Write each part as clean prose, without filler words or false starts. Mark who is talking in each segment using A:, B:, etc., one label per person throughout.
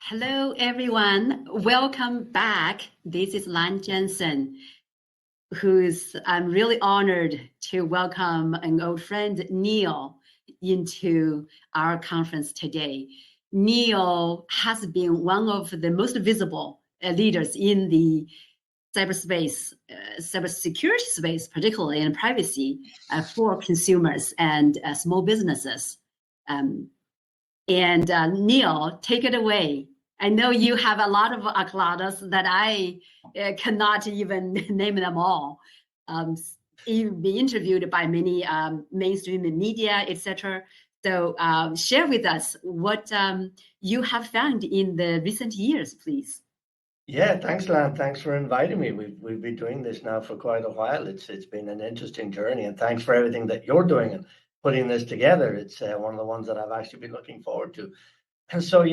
A: Hello, everyone. Welcome back. This is Lan Jensen, who's I'm really honored to welcome an old friend, Neal, into our conference today. Neal has been one of the most visible leaders in the cyberspace, cybersecurity space, particularly in privacy for consumers and small businesses. Um, and Neal, take it away. I know you have a lot of accolades that I cannot even name them all. You've been interviewed by many mainstream media, etc. So share with us what you have found in the recent years, please.
B: Yeah, thanks, Lan. Thanks for inviting me. We've been doing this now for quite a while. It's been an interesting journey, and thanks for everything that you're doing and putting this together. It's one of the ones that I've actually been looking forward to. And so,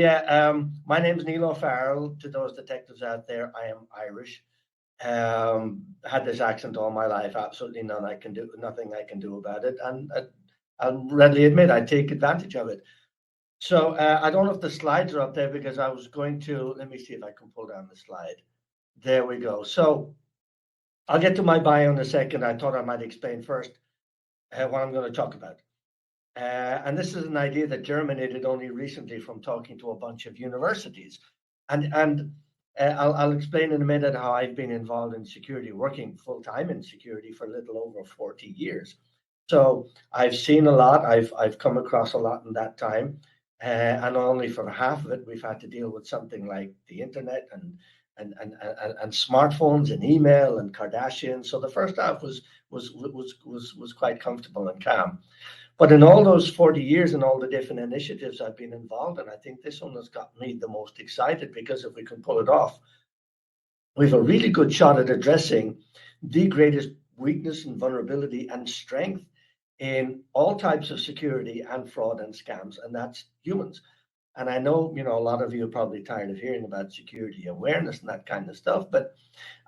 B: my name is Neal O'Farrell. To those detectives out there, I am Irish. Had this accent all my life. Absolutely nothing I can do about it, and I'll readily admit I take advantage of it. So I don't know if the slides are up there because I was going to, let me see if I can pull down the slide. There we go. So I'll get to my bio in a second. I thought I might explain first what I'm going to talk about. And this is an idea that germinated only recently from talking to a bunch of universities. And I'll explain in a minute how I've been involved in security, working full-time in security for a little over 40 years. So I've seen a lot. I've come across a lot in that time. And only for half of it, we've had to deal with something like the internet and smartphones and email and Kardashians. So the first half was quite comfortable and calm. But in all those 40 years and all the different initiatives I've been involved in, I think this one has got me the most excited because if we can pull it off, we have a really good shot at addressing the greatest weakness and vulnerability and strength in all types of security and fraud and scams, and that's humans. And I know, a lot of you are probably tired of hearing about security awareness and that kind of stuff, but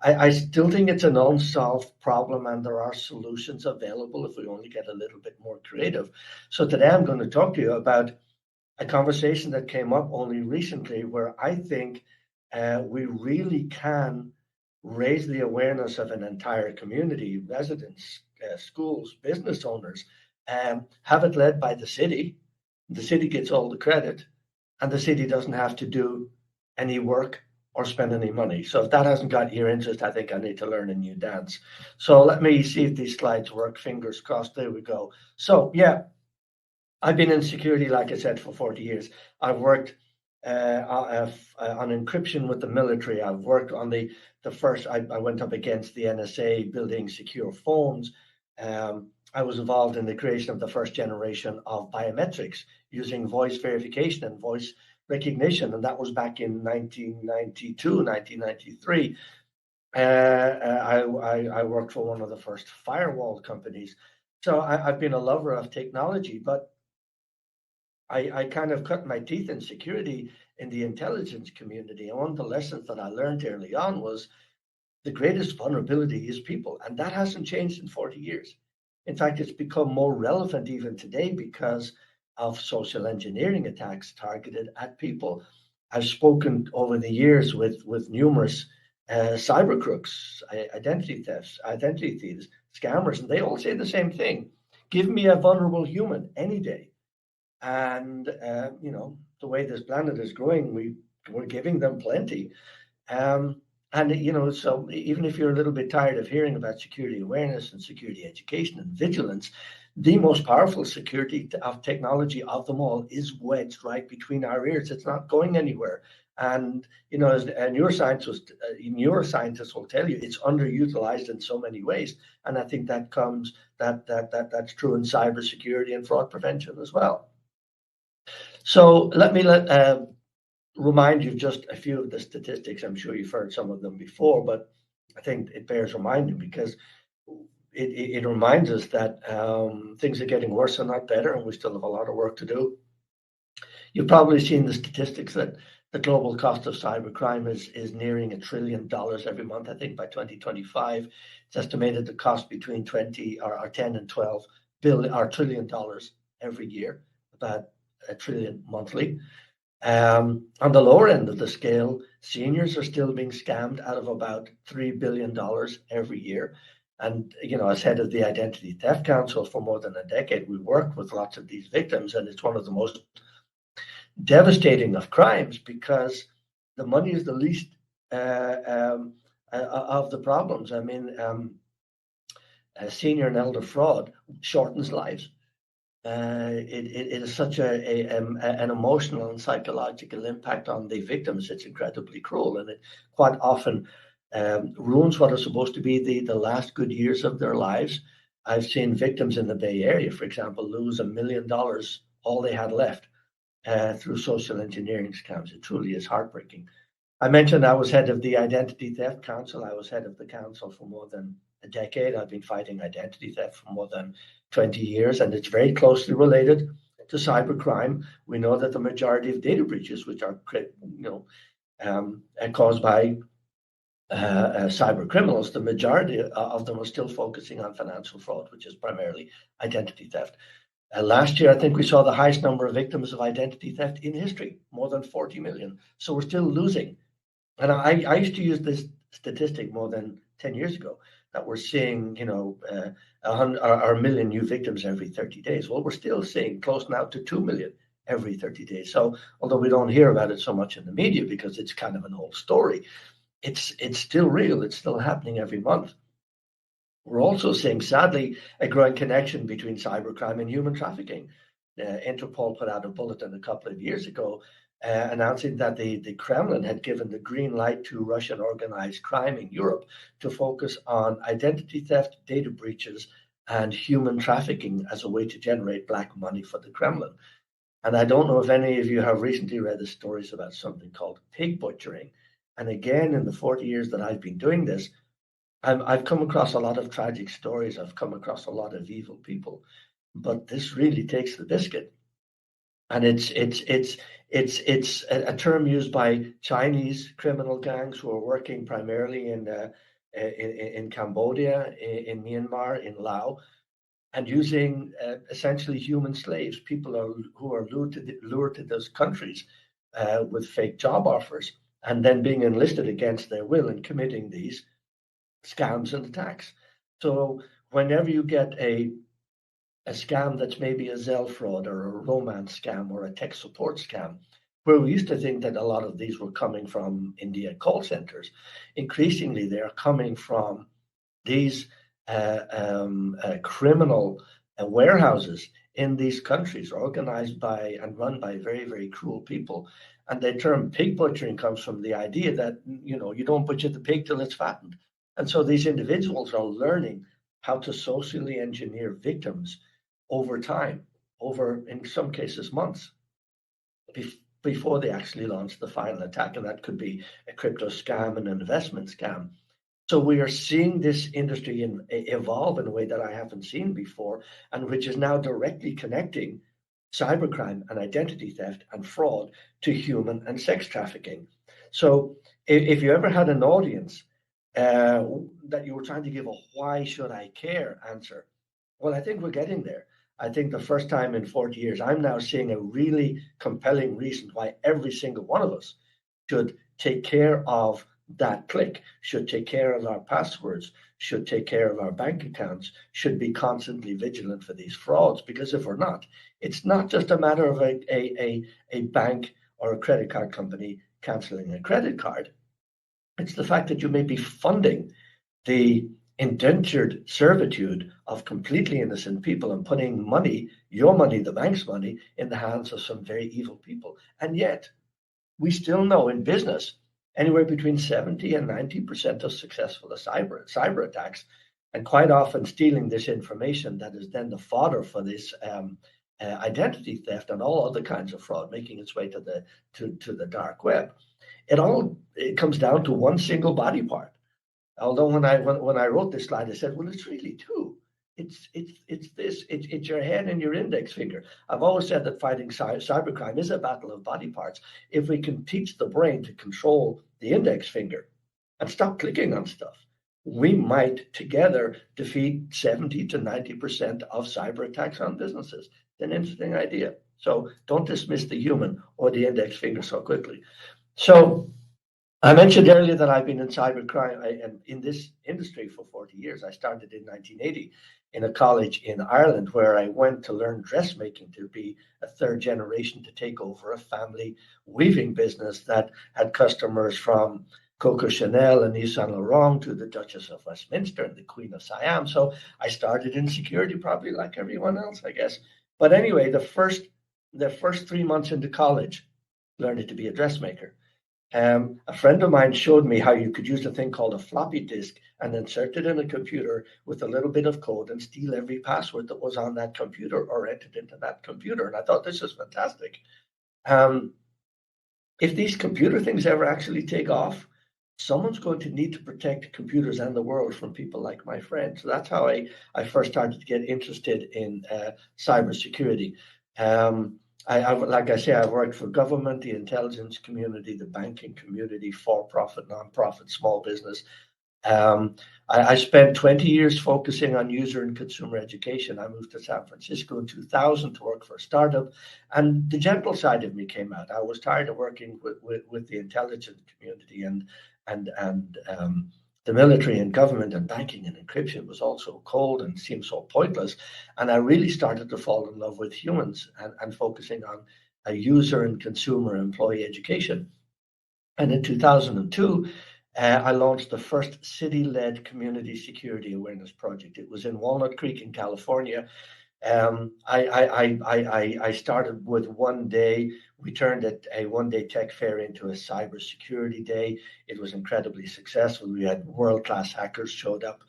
B: I still think it's an unsolved problem and there are solutions available if we only get a little bit more creative. So today I'm going to talk to you about a conversation that came up only recently where I think we really can raise the awareness of an entire community, residents, schools, business owners, have it led by the city. The city gets all the credit, and the city doesn't have to do any work or spend any money. So if that hasn't got your interest, I think I need to learn a new dance. So let me see if these slides work. Fingers crossed. There we go. So yeah, I've been in security, like I said, for 40 years. I've worked on encryption with the military. I've worked on the first, I went up against the NSA building secure phones. I was involved in the creation of the first generation of biometrics using voice verification and voice recognition, and that was back in 1992, 1993. I worked for one of the first firewall companies. So I've been a lover of technology, but I kind of cut my teeth in security in the intelligence community. And one of the lessons that I learned early on was the greatest vulnerability is people. And that hasn't changed in 40 years. In fact, it's become more relevant even today because of social engineering attacks targeted at people. I've spoken over the years with numerous cyber crooks, identity thefts, identity thieves, scammers, and they all say the same thing. Give me a vulnerable human any day. And the way this planet is growing, we're giving them plenty. So even if you're a little bit tired of hearing about security awareness and security education and vigilance, the most powerful security of technology of them all is wedged right between our ears. It's not going anywhere. And as a neuroscientists will tell you, it's underutilized in so many ways. And I think that's true in cybersecurity and fraud prevention as well. So let me remind you just a few of the statistics. I'm sure you've heard some of them before, but I think it bears reminding because it reminds us that things are getting worse and not better, and we still have a lot of work to do. You've probably seen the statistics that the global cost of cybercrime is nearing $1 trillion every month. I think by 2025, it's estimated to cost between 10 and 12 trillion dollars every year, about $1 trillion monthly. On the lower end of the scale, seniors are still being scammed out of about $3 billion every year. And, as head of the Identity Theft Council for more than a decade, we worked with lots of these victims, and it's one of the most devastating of crimes because the money is the least of the problems. I mean, senior and elder fraud shortens lives. It is such an emotional and psychological impact on the victims. It's incredibly cruel, and it quite often ruins what are supposed to be the last good years of their lives. I've seen victims in the Bay Area, for example, lose $1 million, all they had left, through social engineering scams. It truly is heartbreaking. I mentioned I was head of the Identity Theft Council. I was head of the council for more than a decade. I've been fighting identity theft for more than 20 years, and it's very closely related to cybercrime. We know that the majority of data breaches, which are caused by cyber criminals, the majority of them are still focusing on financial fraud, which is primarily identity theft. Last year, I think we saw the highest number of victims of identity theft in history, more than 40 million. So we're still losing. And I used to use this statistic more than 10 years ago, that we're seeing, 1 million new victims every 30 days. Well, we're still seeing close now to 2 million every 30 days. So although we don't hear about it so much in the media because it's kind of an old story, it's still real. It's still happening every month. We're also seeing, sadly, a growing connection between cybercrime and human trafficking. Interpol put out a bulletin a couple of years ago announcing that the Kremlin had given the green light to Russian organized crime in Europe to focus on identity theft, data breaches, and human trafficking as a way to generate black money for the Kremlin. And I don't know if any of you have recently read the stories about something called pig butchering. And again, in the 40 years that I've been doing this, I've come across a lot of tragic stories. I've come across a lot of evil people, but this really takes the biscuit. And it's a term used by Chinese criminal gangs who are working primarily in Cambodia, in Myanmar, in Laos, and using essentially human slaves. People who are lured to those countries with fake job offers, and then being enlisted against their will and committing these scams and attacks. So whenever you get a scam that's maybe a Zelle fraud or a romance scam or a tech support scam, where we used to think that a lot of these were coming from India call centers, increasingly they are coming from these criminal warehouses in these countries, organized by and run by very, very cruel people. And the term pig butchering comes from the idea that, you don't butcher the pig till it's fattened. And so these individuals are learning how to socially engineer victims over time, over, in some cases, months, before they actually launch the final attack. And that could be a crypto scam and an investment scam. So we are seeing this industry evolve in a way that I haven't seen before, and which is now directly connecting cybercrime and identity theft and fraud to human and sex trafficking. So if you ever had an audience that you were trying to give a why should I care answer, well, I think we're getting there. I think the first time in 40 years, I'm now seeing a really compelling reason why every single one of us should take care of that click, should take care of our passwords, should take care of our bank accounts, should be constantly vigilant for these frauds. Because if we're not, it's not just a matter of a bank or a credit card company canceling a credit card. It's the fact that you may be funding the indentured servitude of completely innocent people and putting money, your money, the bank's money, in the hands of some very evil people. And yet, we still know in business, anywhere between 70 and 90% of successful cyber attacks, and quite often stealing this information that is then the fodder for this identity theft and all other kinds of fraud, making its way to the dark web. It comes down to one single body part. Although when I wrote this slide, I said, well, it's really two. It's your head and your index finger. I've always said that fighting cybercrime is a battle of body parts. If we can teach the brain to control the index finger and stop clicking on stuff, we might together defeat 70 to 90% of cyber attacks on businesses. It's an interesting idea. So don't dismiss the human or the index finger so quickly. So I mentioned earlier that I've been in cybercrime. I am in this industry for 40 years. I started in 1980 in a college in Ireland where I went to learn dressmaking, to be a third generation to take over a family weaving business that had customers from Coco Chanel and Yves Saint Laurent to the Duchess of Westminster and the Queen of Siam. So I started in security, probably like everyone else, I guess. But anyway, the first 3 months into college, learning to be a dressmaker. A friend of mine showed me how you could use a thing called a floppy disk and insert it in a computer with a little bit of code and steal every password that was on that computer or entered into that computer. And I thought, this is fantastic. Um, if these computer things ever actually take off, someone's going to need to protect computers and the world from people like my friend. So that's how I first started to get interested in cybersecurity. Like I say, I've worked for government, the intelligence community, the banking community, for-profit, non-profit, small business. I spent 20 years focusing on user and consumer education. I moved to San Francisco in 2000 to work for a startup, and the general side of me came out. I was tired of working with the intelligence community and the military and government and banking and encryption was also cold and seemed so pointless. And I really started to fall in love with humans and focusing on a user and consumer employee education. And in 2002, I launched the first city-led community security awareness project. It was in Walnut Creek in California. I started with one day. We turned a one-day tech fair into a cybersecurity day. It was incredibly successful. We had world-class hackers showed up.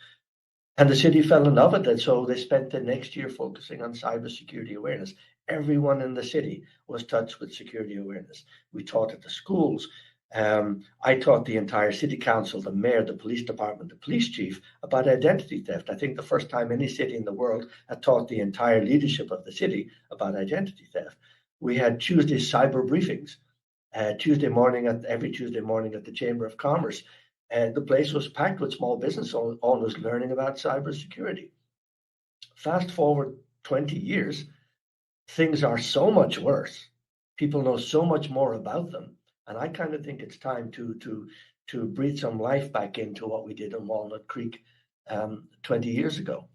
B: And the city fell in love with it. So they spent the next year focusing on cybersecurity awareness. Everyone in the city was touched with security awareness. We taught at the schools. I taught the entire city council, the mayor, the police department, the police chief about identity theft. I think the first time any city in the world had taught the entire leadership of the city about identity theft. We had Tuesday cyber briefings, every Tuesday morning at the Chamber of Commerce. And the place was packed with small business owners learning about cybersecurity. Fast forward 20 years, things are so much worse. People know so much more about them. And I kind of think it's time to breathe some life back into what we did in Walnut Creek 20 years ago.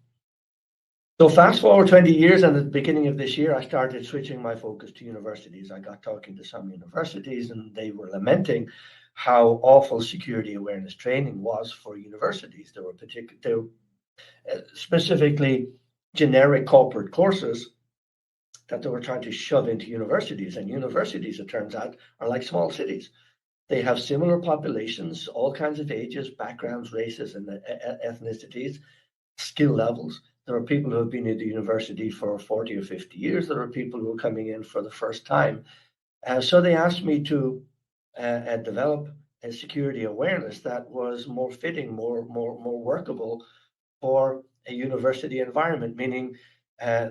B: So fast forward 20 years, and at the beginning of this year, I started switching my focus to universities. I got talking to some universities, and they were lamenting how awful security awareness training was for universities. There were specifically generic corporate courses that they were trying to shove into universities. And universities, it turns out, are like small cities. They have similar populations, all kinds of ages, backgrounds, races, and ethnicities, skill levels. There are people who have been at the university for 40 or 50 years. There are people who are coming in for the first time. So they asked me to develop a security awareness that was more fitting, more workable for a university environment, meaning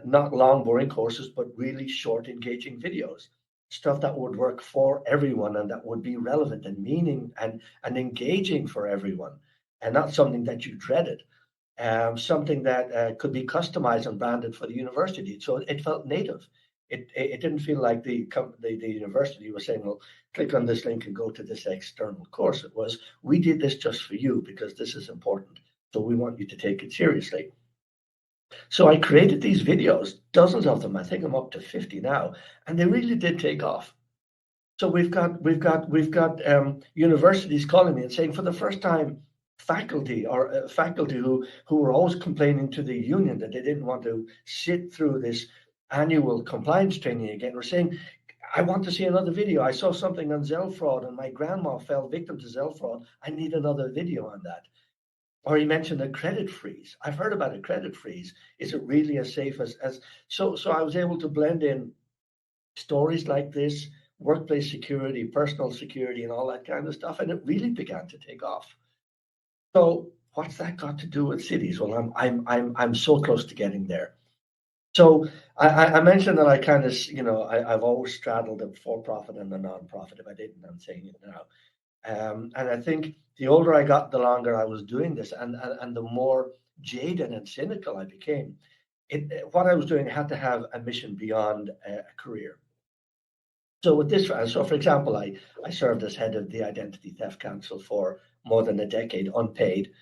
B: not long, boring courses, but really short, engaging videos, stuff that would work for everyone and that would be relevant and meaning and engaging for everyone, and not something that you dreaded. Something that could be customized and branded for the university. So it felt native. It didn't feel like the university was saying, well, click on this link and go to this external course. It was, we did this just for you because this is important. So we want you to take it seriously. So I created these videos, dozens of them. I think I'm up to 50 now, and they really did take off. So we've got universities calling me and saying, for the first time, faculty who were always complaining to the union that they didn't want to sit through this annual compliance training again, were saying, I want to see another video. I saw something on Zelle fraud and my grandma fell victim to Zelle fraud. I need another video on that. Or he mentioned a credit freeze. I've heard about a credit freeze. Is it really as safe as so I was able to blend in stories like this, workplace security, personal security, and all that kind of stuff, and it really began to take off. So what's that got to do with cities? Well, I'm so close to getting there. So I mentioned that I kind of, I've always straddled the for-profit and the non-profit. If I didn't, I'm saying it now. And I think the older I got, the longer I was doing this, and the more jaded and cynical I became. what I was doing had to have a mission beyond a career. So with this, so for example, I served as head of the Identity Theft Council for more than a decade, unpaid.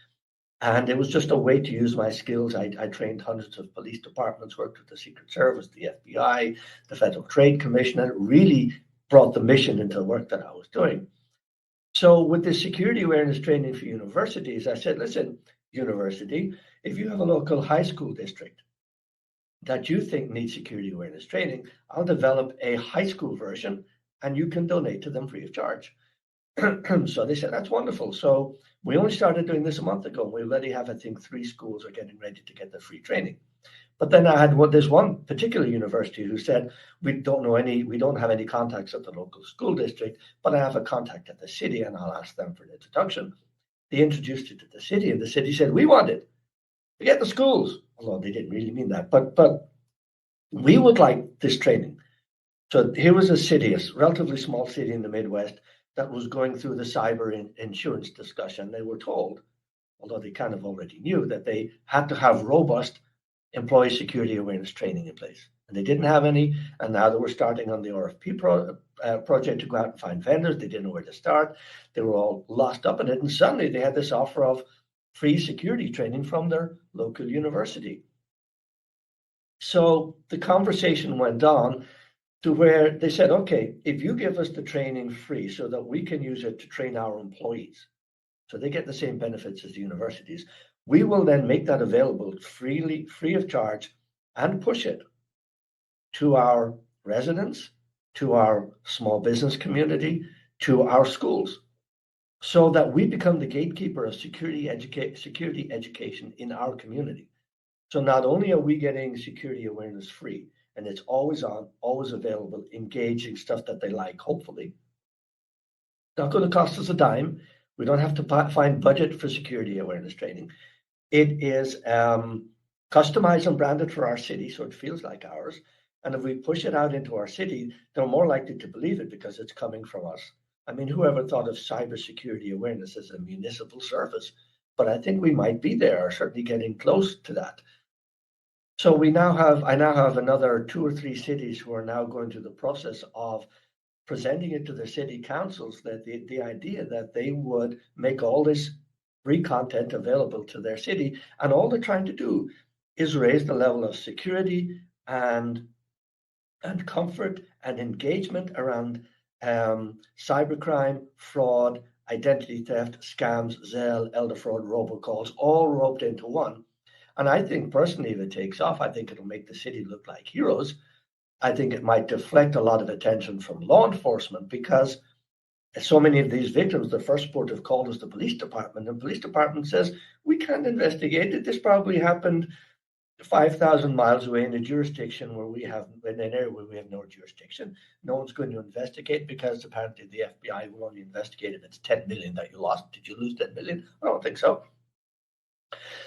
B: And it was just a way to use my skills. I trained hundreds of police departments, worked with the Secret Service, the FBI, the Federal Trade Commission, and it really brought the mission into the work that I was doing. So with the security awareness training for universities, I said, listen, university, if you have a local high school district that you think needs security awareness training, I'll develop a high school version and you can donate to them free of charge. So they said, that's wonderful. So we only started doing this a month ago. We already have, I think, 3 schools are getting ready to get their free training. But then I had this one particular university who said, we don't have any contacts at the local school district, but I have a contact at the city and I'll ask them for an introduction. They introduced it to the city and the city said, we want it. Forget the schools. Although they didn't really mean that, but we would like this training. So here was a city, a relatively small city in the Midwest, that was going through the cyber insurance discussion. They were told, although they kind of already knew, that they had to have robust employee security awareness training in place. And they didn't have any. And now they were starting on the RFP project to go out and find vendors. They didn't know where to start. They were all lost up in it. And suddenly they had this offer of free security training from their local university. So the conversation went on to where they said, okay, if you give us the training free so that we can use it to train our employees, so they get the same benefits as the universities, we will then make that available free of charge and push it to our residents, to our small business community, to our schools, so that we become the gatekeeper of security education in our community. So not only are we getting security awareness free, and it's always on, always available, engaging stuff that they like, hopefully. Not going to cost us a dime. We don't have to find budget for security awareness training. It is customized and branded for our city, so it feels like ours. And if we push it out into our city, they're more likely to believe it because it's coming from us. I mean, whoever thought of cybersecurity awareness as a municipal service? But I think we might be there, or certainly getting close to that. So I now have another 2 or 3 cities who are now going through the process of presenting it to their city councils, that the idea that they would make all this free content available to their city, and all they're trying to do is raise the level of security and comfort and engagement around cybercrime, fraud, identity theft, scams, Zelle, elder fraud, robocalls, all roped into one. And I think personally, if it takes off, I think it'll make the city look like heroes. I think it might deflect a lot of attention from law enforcement, because so many of these victims, the first port of call is the police department. And the police department says, we can't investigate it. This probably happened 5,000 miles away in a jurisdiction in an area where we have no jurisdiction. No one's going to investigate, because apparently the FBI will only investigate if it's 10 million that you lost. Did you lose 10 million? I don't think so.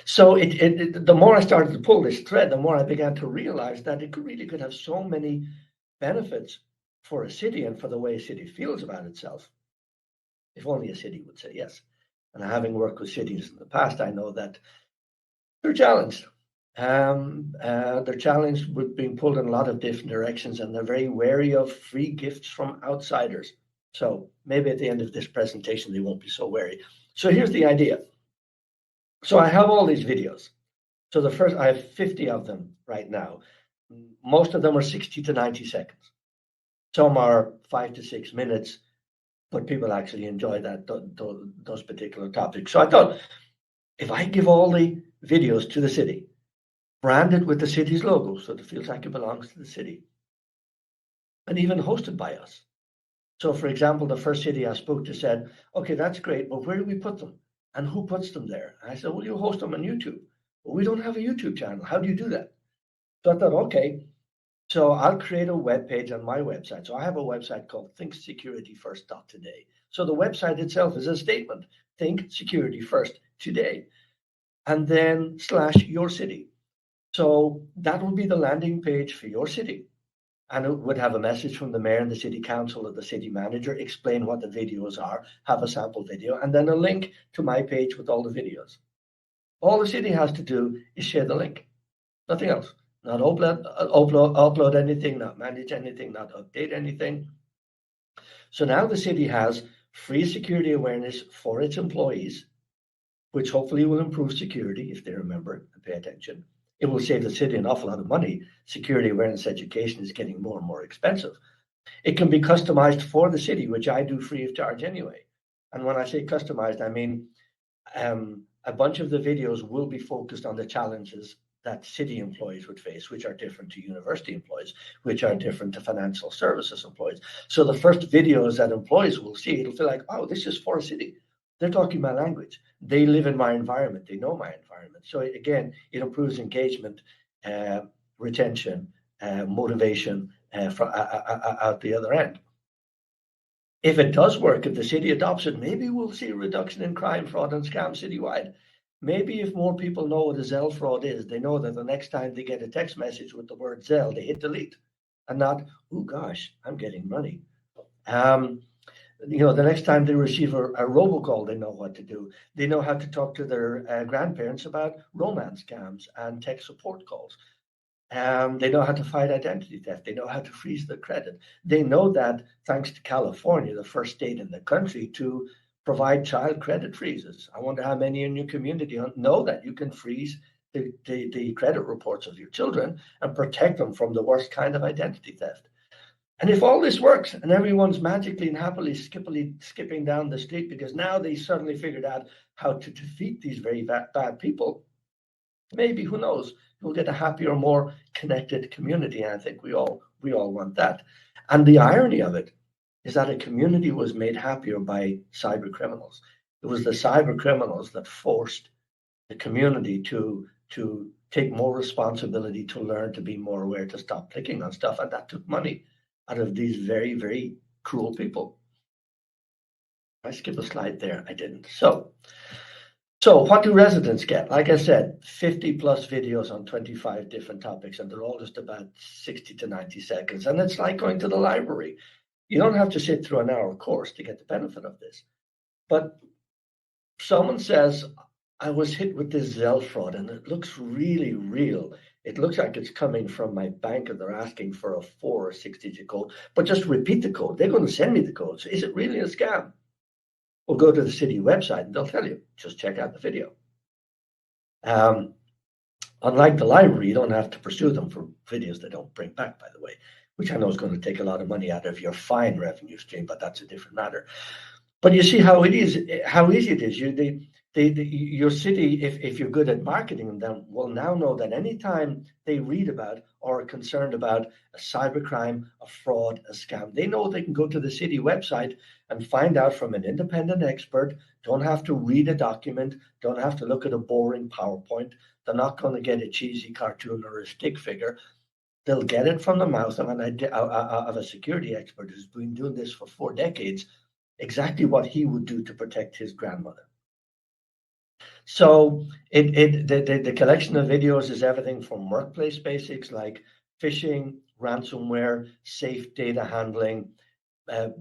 B: So the more I started to pull this thread, the more I began to realize that it really could have so many benefits for a city and for the way a city feels about itself. If only a city would say yes. And having worked with cities in the past, I know that they're challenged. They're challenged with being pulled in a lot of different directions, and they're very wary of free gifts from outsiders. So maybe at the end of this presentation, they won't be so wary. So here's the idea. So I have all these videos. So I have 50 of them right now. Most of them are 60 to 90 seconds. Some are 5 to 6 minutes, but people actually enjoy those particular topics. So I thought, if I give all the videos to the city, branded with the city's logo, so it feels like it belongs to the city, and even hosted by us. So for example, the first city I spoke to said, okay, that's great, but where do we put them? And who puts them there? And I said, well, you host them on YouTube. Well, we don't have a YouTube channel. How do you do that? So I thought, okay, so I'll create a web page on my website. So I have a website called ThinkSecurityFirst.today. So the website itself is a statement, Think Security First Today, and then /your city. So that will be the landing page for your city. And it would have a message from the mayor and the city council or the city manager, explain what the videos are, have a sample video, and then a link to my page with all the videos. All the city has to do is share the link, nothing else. not upload anything, not manage anything, not update anything. So now the city has free security awareness for its employees, which hopefully will improve security if they remember it and pay attention. It will save the city an awful lot of money. Security awareness education is getting more and more expensive. It can be customized for the city, which I do free of charge anyway. And when I say customized, I mean a bunch of the videos will be focused on the challenges that city employees would face, which are different to university employees, which are different to financial services employees. So the first videos that employees will see, it'll feel like, oh, this is for a city. They're talking my language. They live in my environment. They know my environment. So again, it improves engagement, retention, motivation out the other end. If it does work, if the city adopts it, maybe we'll see a reduction in crime, fraud, and scam citywide. Maybe if more people know what a Zelle fraud is, they know that the next time they get a text message with the word Zelle, they hit delete and not, oh gosh, I'm getting money. The next time they receive a robocall, they know what to do. They know how to talk to their grandparents about romance scams and tech support calls. They know how to fight identity theft. They know how to freeze their credit. They know that, thanks to California, the first state in the country to provide child credit freezes. I wonder how many in your community know that you can freeze the credit reports of your children and protect them from the worst kind of identity theft. And if all this works and everyone's magically and happily skipping down the street because now they suddenly figured out how to defeat these very bad people, maybe, who knows, we'll get a happier, more connected community. And I think we all want that. And the irony of it is that a community was made happier by cyber criminals. It was the cyber criminals that forced the community to take more responsibility, to learn, to be more aware, to stop clicking on stuff. And that took money out of these very, very cruel people. I skipped a slide there. I didn't. So what do residents get? Like I said, 50 plus videos on 25 different topics, and they're all just about 60 to 90 seconds. And it's like going to the library. You don't have to sit through an hour course to get the benefit of this. But someone says, I was hit with this Zelle fraud, and it looks really real. It looks like it's coming from my bank, and they're asking for a 4 or 6-digit code. But just repeat the code. They're going to send me the code. So is it really a scam? Or go to the city website and they'll tell you, just check out the video. Unlike the library, you don't have to pursue them for videos they don't bring back, by the way, which I know is going to take a lot of money out of your fine revenue stream, but that's a different matter. But you see how easy it is. Your city, if you're good at marketing them, will now know that anytime they read about or are concerned about a cybercrime, a fraud, a scam, they know they can go to the city website and find out from an independent expert. Don't have to read a document, don't have to look at a boring PowerPoint. They're not going to get a cheesy cartoon or a stick figure. They'll get it from the mouth of a security expert who's been doing this for 4 decades, exactly what he would do to protect his grandmother. So the collection of videos is everything from workplace basics like phishing, ransomware, safe data handling,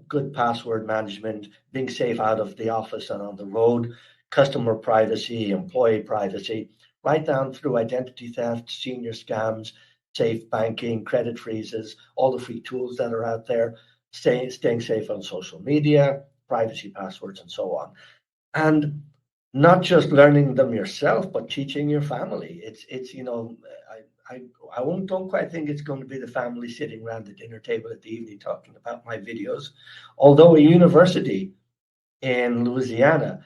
B: good password management, being safe out of the office and on the road, customer privacy, employee privacy, right down through identity theft, senior scams, safe banking, credit freezes, all the free tools that are out there, staying safe on social media, privacy passwords, and so on. And not just learning them yourself, but teaching your family. I don't quite think it's going to be the family sitting around the dinner table at the evening talking about my videos. Although a university in Louisiana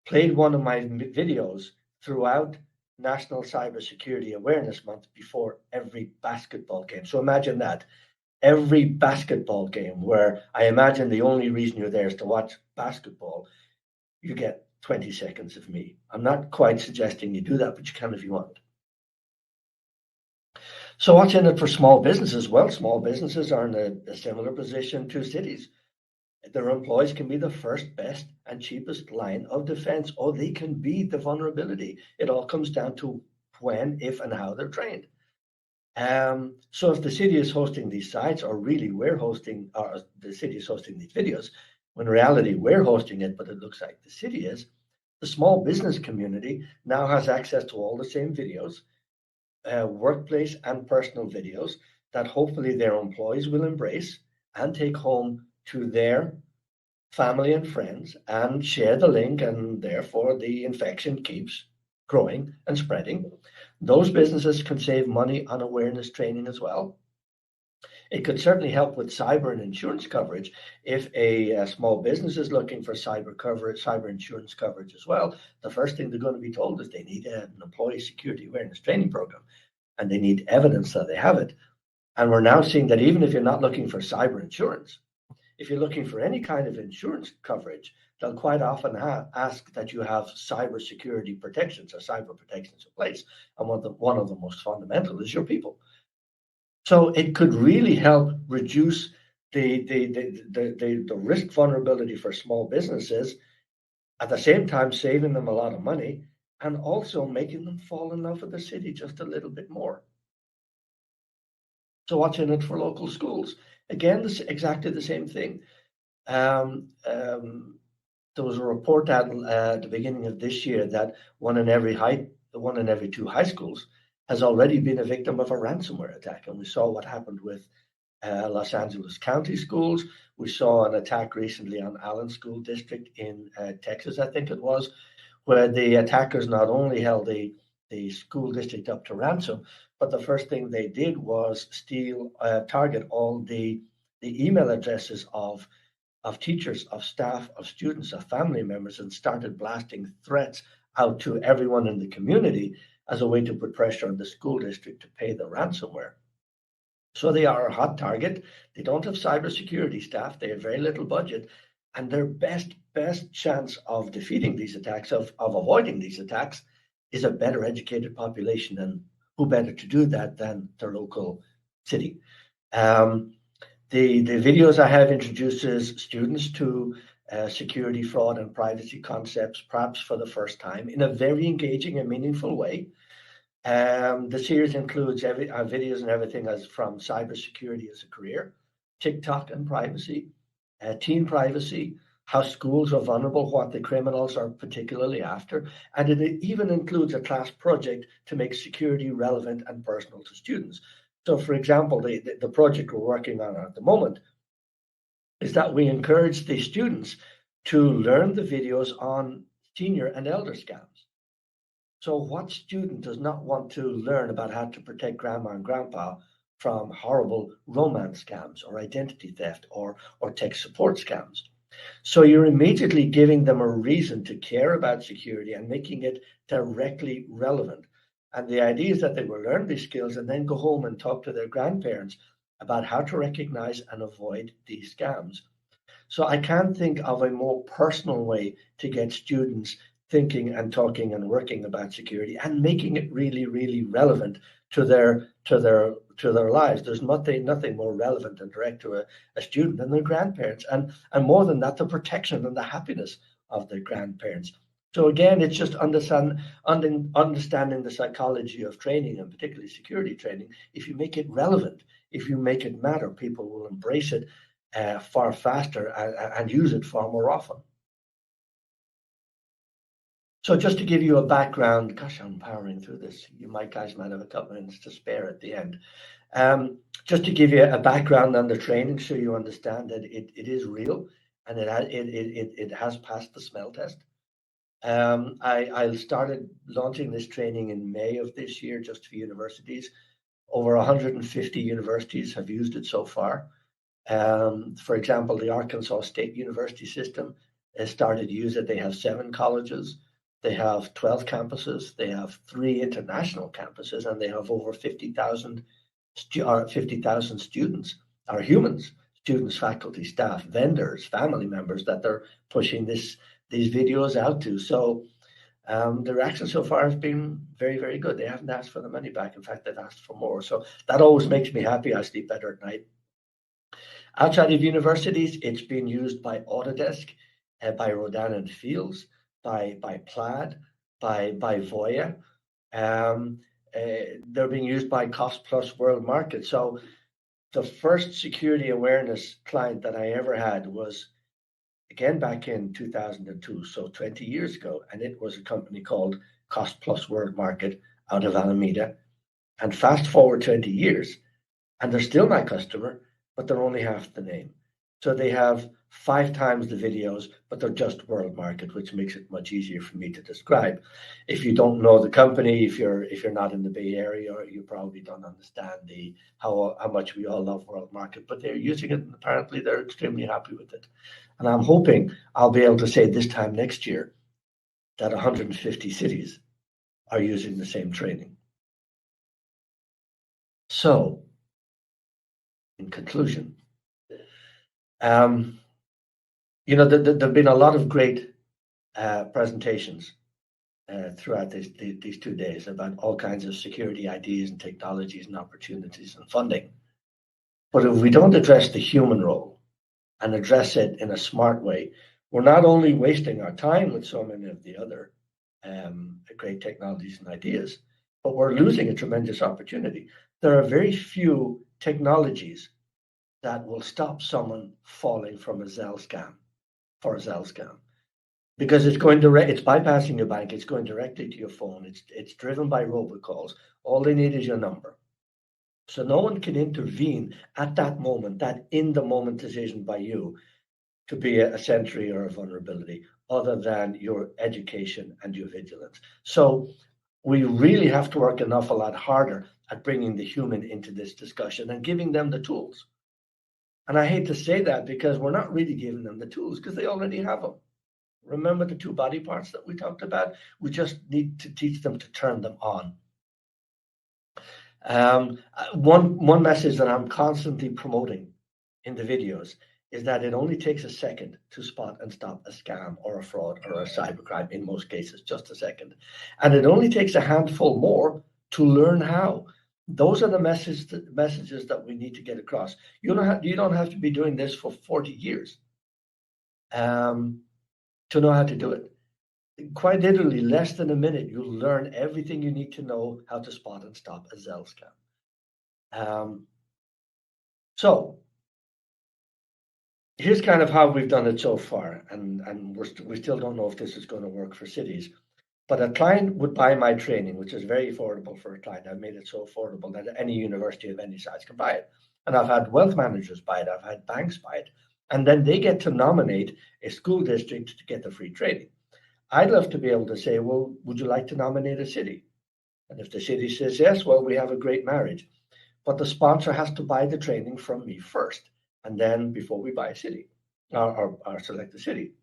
B: played one of my videos throughout National Cybersecurity Awareness Month before every basketball game. So imagine that. Every basketball game, where I imagine the only reason you're there is to watch basketball, you get 20 seconds of me. I'm not quite suggesting you do that, but you can if you want. So what's in it for small businesses? Well, small businesses are in a similar position to cities. Their employees can be the first, best, and cheapest line of defense, or they can be the vulnerability. It all comes down to when, if, and how they're trained. So if the city is hosting these sites, or really we're hosting, or the city is hosting these videos, when in reality we're hosting it, but it looks like the city is, the small business community now has access to all the same videos. workplace and personal videos that hopefully their employees will embrace and take home to their family and friends and share the link, and therefore the infection keeps growing and spreading. Those businesses can save money on awareness training as well. It could certainly help with cyber and insurance coverage. If a small business is looking for cyber coverage, cyber insurance coverage as well, the first thing they're going to be told is they need an employee security awareness training program, and they need evidence that they have it. And we're now seeing that even if you're not looking for cyber insurance, if you're looking for any kind of insurance coverage, they'll quite often ask that you have cyber security protections or cyber protections in place. And one of the most fundamental is your people. So it could really help reduce the risk vulnerability for small businesses, at the same time saving them a lot of money and also making them fall in love with the city just a little bit more. So what's in it for local schools? Again, this exactly the same thing. There was a report at the beginning of this year that one in every two high schools has already been a victim of a ransomware attack. And we saw what happened with Los Angeles County schools. We saw an attack recently on Allen School District in Texas, I think it was, where the attackers not only held the school district up to ransom, but the first thing they did was target all the email addresses of teachers, of staff, of students, of family members, and started blasting threats out to everyone in the community as a way to put pressure on the school district to pay the ransomware. So they are a hot target. They don't have cybersecurity staff. They have very little budget, and their best chance of defeating these attacks, of avoiding these attacks, is a better educated population. And who better to do that than their local city? The videos I have introduces students to security, fraud, and privacy concepts, perhaps for the first time, in a very engaging and meaningful way. The series includes videos and everything as from cybersecurity as a career, TikTok and privacy, teen privacy, how schools are vulnerable, what the criminals are particularly after, and it even includes a class project to make security relevant and personal to students. So, for example, the project we're working on at the moment is that we encourage the students to learn the videos on senior and elder scams. So what student does not want to learn about how to protect grandma and grandpa from horrible romance scams or identity theft or tech support scams? So you're immediately giving them a reason to care about security and making it directly relevant. And the idea is that they will learn these skills and then go home and talk to their grandparents about how to recognize and avoid these scams. So I can't think of a more personal way to get students thinking and talking and working about security and making it really, really relevant to their lives. There's nothing more relevant and direct to a student than their grandparents, and more than that, the protection and the happiness of their grandparents. So again, it's just understanding the psychology of training, and particularly security training. If you make it relevant, if you make it matter, people will embrace it far faster and use it far more often. So just to give you a background, gosh, I'm powering through this. You guys might have a couple of minutes to spare at the end. Just to give you a background on the training, so you understand that it is real and it has passed the smell test. I started launching this training in May of this year, just for universities. Over 150 universities have used it so far. For example, the Arkansas State University system has started to use it. They have 7 colleges. They have 12 campuses. They have 3 international campuses, and they have over 50,000 students, or humans, students, faculty, staff, vendors, family members that they're pushing these videos out to. So the reaction so far has been very, very good. They haven't asked for the money back. In fact, they've asked for more. So that always makes me happy. I sleep better at night. Outside of universities, it's been used by Autodesk, by Rodan and Fields, by Plaid, by Voya. They're being used by Cost Plus World Market. So the first security awareness client that I ever had was, again, back in 2002, so 20 years ago, and it was a company called Cost Plus World Market out of Alameda. And fast forward 20 years, and they're still my customer, but they're only half the name. So they have 5 times the videos, but they're just world market, which makes it much easier for me to describe. If you don't know the company, if you're not in the Bay Area, you probably don't understand how much we all love world market, but they're using it, and apparently they're extremely happy with it. And I'm hoping I'll be able to say this time next year that 150 cities are using the same training. So, in conclusion, there've been a lot of great presentations throughout these 2 days about all kinds of security ideas and technologies and opportunities and funding. But if we don't address the human role and address it in a smart way, we're not only wasting our time with so many of the other great technologies and ideas, but we're losing a tremendous opportunity. There are very few technologies that will stop someone falling from a Zelle scam for a Zelle scam, because it's bypassing your bank. It's going directly to your phone. It's driven by robocalls. All they need is your number. So no one can intervene at that moment, that in the moment decision by you to be a sentry or a vulnerability, other than your education and your vigilance. So we really have to work an awful lot harder at bringing the human into this discussion and giving them the tools. And I hate to say that, because we're not really giving them the tools, because they already have them. Remember the 2 body parts that we talked about? We just need to teach them to turn them on. One message that I'm constantly promoting in the videos is that it only takes a second to spot and stop a scam or a fraud or a cybercrime, in most cases, just a second. And it only takes a handful more to learn how. Those are the messages that we need to get across. You don't have to be doing this for 40 years to know how to do it. Quite literally, less than a minute, you'll learn everything you need to know how to spot and stop a Zelle scam. So here's kind of how we've done it so far, and we still don't know if this is going to work for cities. But a client would buy my training, which is very affordable for a client. I've made it so affordable that any university of any size can buy it. And I've had wealth managers buy it. I've had banks buy it. And then they get to nominate a school district to get the free training. I'd love to be able to say, well, would you like to nominate a city? And if the city says yes, well, we have a great marriage. But the sponsor has to buy the training from me first, and then before we buy a city or select a city.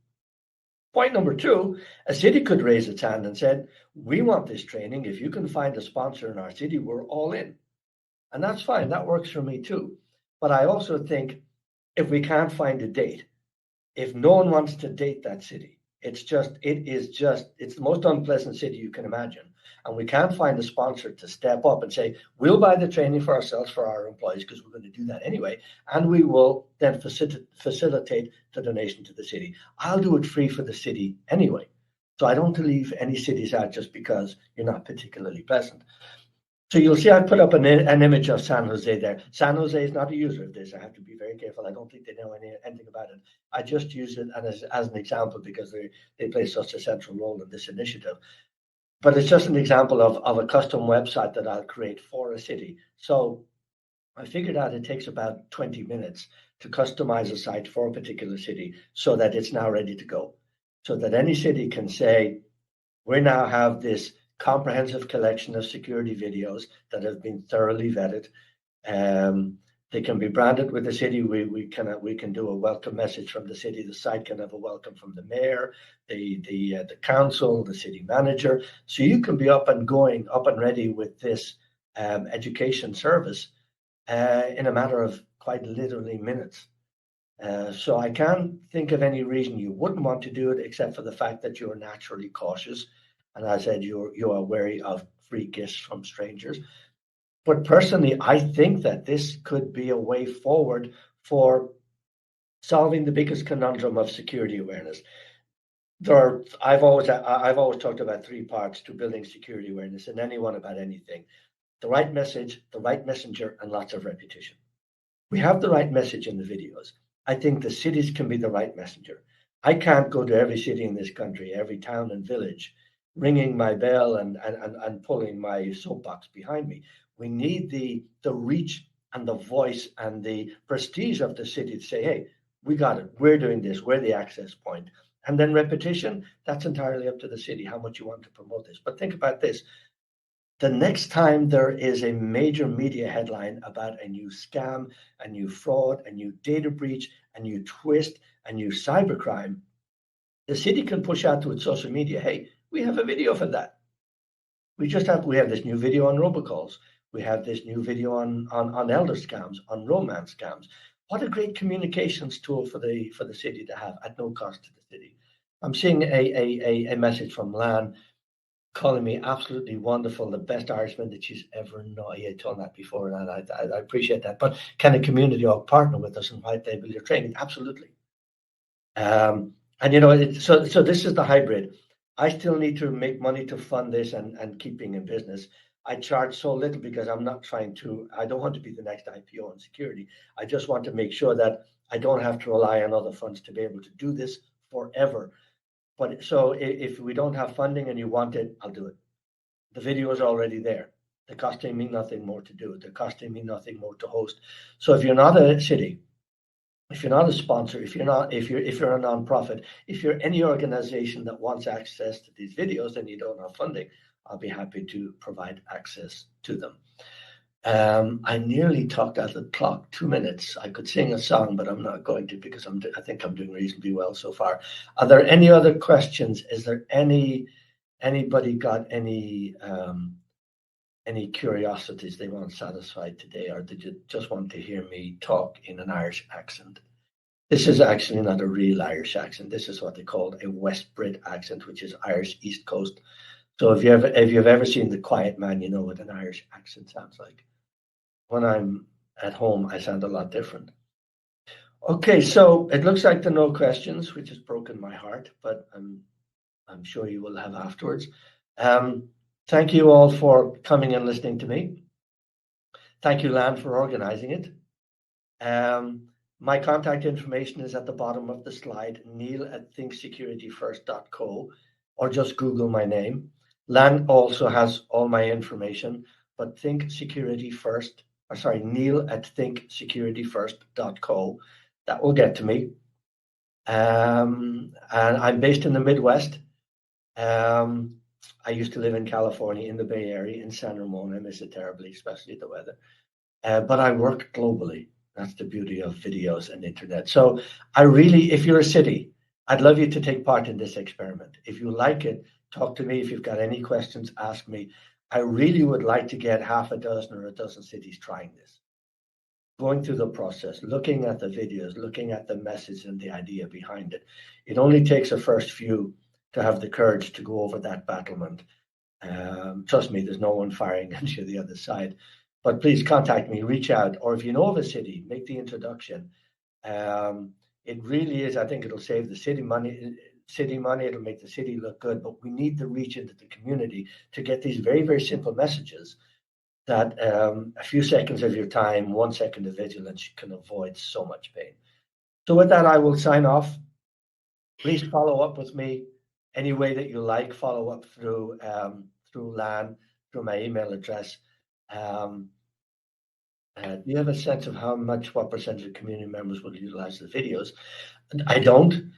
B: Point number 2, a city could raise its hand and said, we want this training. If you can find a sponsor in our city, we're all in. And that's fine. That works for me too. But I also think if we can't find a date, if no one wants to date that city, it's the most unpleasant city you can imagine. And we can't find a sponsor to step up and say, we'll buy the training for ourselves, for our employees, because we're going to do that anyway. And we will then facilitate the donation to the city. I'll do it free for the city anyway. So I don't leave any cities out just because you're not particularly pleasant. So you'll see I put up an image of San Jose there. San Jose is not a user of this. I have to be very careful. I don't think they know anything about it. I just use it as an example because they play such a central role in this initiative. But it's just an example of a custom website that I'll create for a city. So I figured out it takes about 20 minutes to customize a site for a particular city so that it's now ready to go. So that any city can say, we now have this comprehensive collection of security videos that have been thoroughly vetted. They can be branded with the city. We can do a welcome message from the city. The site can have a welcome from the mayor, the council, the city manager. So you can be up and ready with this education service in a matter of quite literally minutes. So I can't think of any reason you wouldn't want to do it, except for the fact that you're naturally cautious. And as I said, you are wary of free gifts from strangers. But personally, I think that this could be a way forward for solving the biggest conundrum of security awareness. I've always talked about 3 parts to building security awareness in anyone about anything: the right message, the right messenger, and lots of repetition. We have the right message in the videos. I think the cities can be the right messenger. I can't go to every city in this country, every town and village, ringing my bell and pulling my soapbox behind me. We need the reach and the voice and the prestige of the city to say, hey, we got it. We're doing this. We're the access point. And then repetition, that's entirely up to the city, how much you want to promote this. But think about this. The next time there is a major media headline about a new scam, a new fraud, a new data breach, a new twist, a new cybercrime, the city can push out to its social media, hey, we have a video for that. We have this new video on robocalls. We have this new video on elder scams, on romance scams. What a great communications tool for the city to have at no cost to the city. I'm seeing a message from Lan calling me absolutely wonderful, the best Irishman that she's ever known. Yeah, I told that before, and I appreciate that. But can a community org partner with us and white label your training? Absolutely. And so this is the hybrid. I still need to make money to fund this and keep being in business. I charge so little because I don't want to be the next IPO in security. I just want to make sure that I don't have to rely on other funds to be able to do this forever. But so if we don't have funding and you want it, I'll do it. The video is already there. They're costing me nothing more to do it. They're costing me nothing more to host. So if you're not a city, if you're not a sponsor, if you're a nonprofit, if you're any organization that wants access to these videos and you don't have funding, I'll be happy to provide access to them. I nearly talked out the clock, 2 minutes. I could sing a song, but I'm not going to because I think I'm doing reasonably well so far. Are there any other questions? Is there anybody got any curiosities they want satisfied today, or did you just want to hear me talk in an Irish accent? This is actually not a real Irish accent. This is what they call a West Brit accent, which is Irish East Coast. So if you've ever seen The Quiet Man, you know what an Irish accent sounds like. When I'm at home, I sound a lot different. Okay, so it looks like there are no questions, which has broken my heart, but I'm sure you will have afterwards. Thank you all for coming and listening to me. Thank you, Lan, for organizing it. My contact information is at the bottom of the slide, neal@thinksecurityfirst.co, or just Google my name. Lan also has all my information, but neal@thinksecurityfirst.co. That will get to me. And I'm based in the Midwest. I used to live in California, in the Bay Area, in San Ramon. I miss it terribly, especially the weather. But I work globally. That's the beauty of videos and internet. So if you're a city, I'd love you to take part in this experiment. If you like it, talk to me. If you've got any questions, ask me. I really would like to get half a dozen or a dozen cities trying this. Going through the process, looking at the videos, looking at the message and the idea behind it. It only takes a first few to have the courage to go over that battlement. Trust me, there's no one firing at you the other side. But please contact me, reach out, or if you know of a city, make the introduction. It really is, I think it'll save the city money, it'll make the city look good, but we need the reach into the community to get these very, very simple messages that a few seconds of your time, 1 second of vigilance can avoid so much pain. So with that, I will sign off. Please follow up with me any way that you like. Follow up through Lan, through my email address. Do you have a sense of what percentage of community members will utilize the videos? I don't.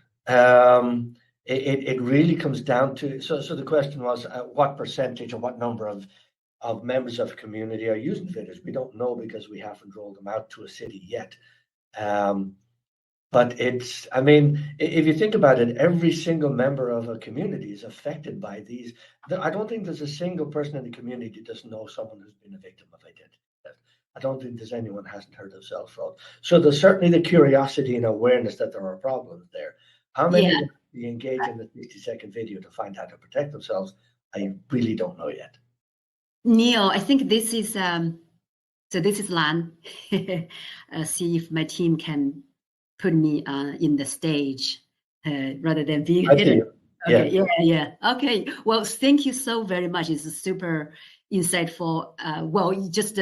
B: It really comes down to, so the question was what percentage or what number of members of community are using videos? We don't know because we haven't rolled them out to a city yet. But if you think about it, every single member of a community is affected by these. I don't think there's a single person in the community who doesn't know someone who's been a victim of identity theft. I don't think there's anyone who hasn't heard of self-fraud. So there's certainly the curiosity and awareness that there are problems there. How many engage in the 60-second video to find how to protect themselves? I really don't know yet.
A: Neal, I think this is so this is Lan. See if my team can put me in the stage rather than being hidden. Okay, yeah. Okay. Well, thank you so very much. It's super insightful. Just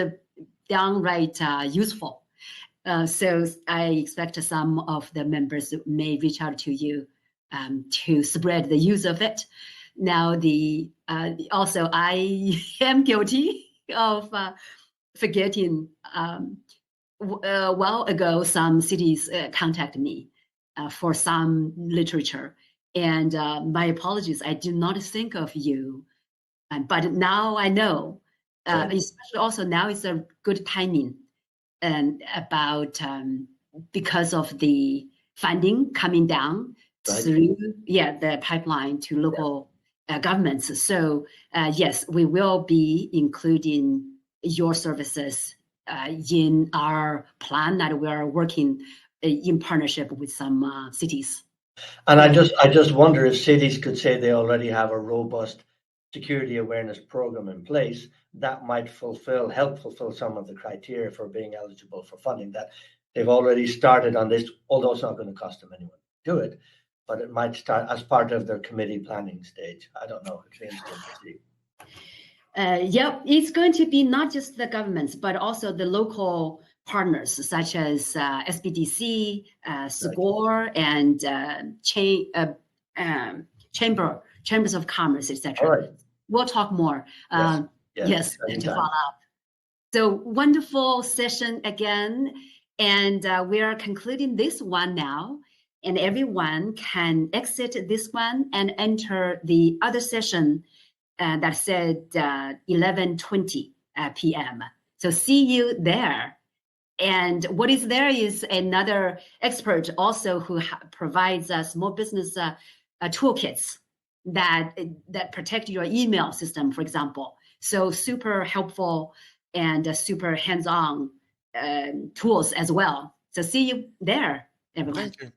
A: downright useful. So I expect some of the members may reach out to you to spread the use of it. Now, also I am guilty of forgetting. A while ago, some cities contacted me for some literature, and my apologies. I did not think of you, but now I know. Especially also now is a good timing, and about because of the funding coming down through the pipeline to local governments. So yes, we will be including your services in our plan that we are working in partnership with some cities.
B: And I just wonder if cities could say they already have a robust security awareness program in place that might help fulfill some of the criteria for being eligible for funding, that they've already started on this, although it's not going to cost them anyone to do it, but it might start as part of their committee planning stage. I don't know. It's interesting to see.
A: Yep, it's going to be not just the governments, but also the local partners such as SBDC, SCORE, and chambers of commerce, etc.
B: All right.
A: We'll talk more. Yes, to follow up. So wonderful session again, and we are concluding this one now. And everyone can exit this one and enter the other session that said 11:20 p.m. So see you there. And what is there is another expert also who provides small business toolkits that protect your email system, for example. So super helpful and super hands-on tools as well. So see you there, everyone.
C: Thank you.